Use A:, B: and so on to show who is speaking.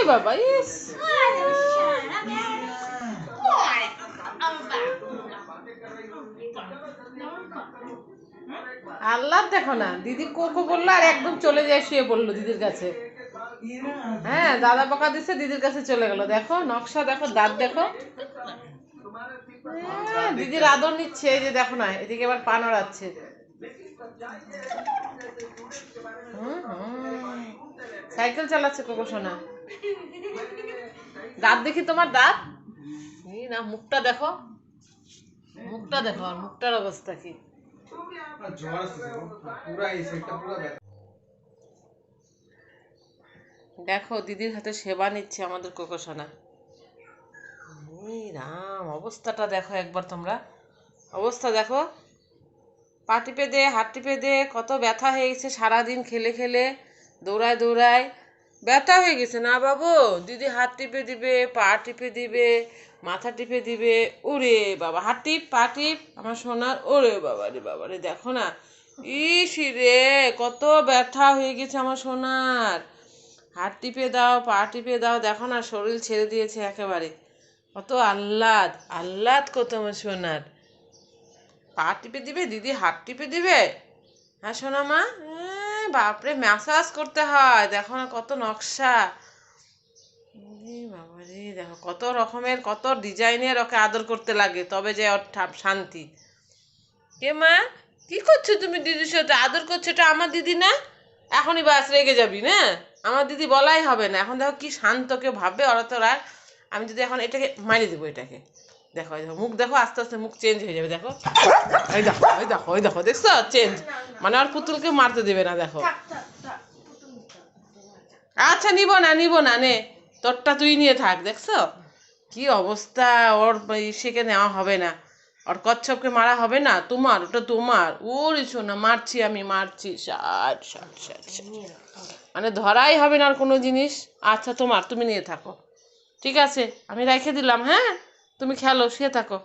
A: বাবা ইস আল্লাহ দেখো না দিদি কোকো বললো আর একদম চলে যায় শুয়ে পড়লো দিদির কাছে হ্যাঁ দাদা বকা দিচ্ছে দিদির কাছে চলে গেল দেখো নকশা দেখো দাঁত দেখো দিদির আদর নিচ্ছে এই যে দেখো না এদিকে আবার পা নড়াচ্ছে সাইকেল চালাচ্ছে কোকো সোনা দাঁত দেখি তোমার দাঁত না মুখটা দেখো আর মুখটার অবস্থা কি দেখো দিদির হাতে সেবা নিচ্ছে আমাদের কোকো সোনা রাম অবস্থাটা দেখো একবার তোমরা অবস্থা দেখো পা টিপে দে হাত টিপে দে কত ব্যথা হয়ে গেছে সারাদিন খেলে খেলে দৌড়ায় ব্যথা হয়ে গেছে না বাবু দিদি হাত টিপে দিবে পা টিপে দিবে মাথা টিপে দিবে ওরে বাবা হাত টিপ পা টিপ আমার সোনার ওরে বাবা রে দেখো না ইস রে কত ব্যথা হয়ে গেছে আমার সোনার হাত টিপে দাও পা টিপে দাও দেখো না শরীর ছেড়ে দিয়েছে একেবারে কত আহ্লাদ কত আমার সোনার পা টিপে দিবে দিদি হাত টিপে দিবে হ্যাঁ সোনা মা বাপরে ম্যাসাজ করতে হয় দেখো না কত নকশা বাবা রে দেখো কত রকমের কত ডিজাইনের ওকে আদর করতে লাগে তবে যে ওর শান্তি কে মা কি করছো তুমি দিদির সাথে আদর করছো এটা আমার দিদি না এখনই বাস রেগে যাবি না আমার দিদি বলাই হবে না এখন দেখো কি শান্ত কেউ ভাববে ওরা তো রাগ আমি যদি এখন এটাকে মারিয়ে দেবো এটাকে দেখো মুখ দেখো আস্তে আস্তে মুখ চেঞ্জ হয়ে যাবে দেখো ওই দেখো দেখছো চেঞ্জ মানে আর পুতুলকে মারতে দেবে না দেখো আচ্ছা নিব না নে তোরটা তুই নিয়ে থাক দেখছো কি অবস্থা ওর সেকে নেওয়া হবে না ওর কচ্ছপকে মারা হবে না তোমার ওটা তোমার ওরে শোনা আমি মারছি মানে ধরাই হবে না আর কোনো জিনিস আচ্ছা তুমি নিয়ে থাকো ঠিক আছে আমি রেখে দিলাম হ্যাঁ তুমি খেলো শুয়ে থাকো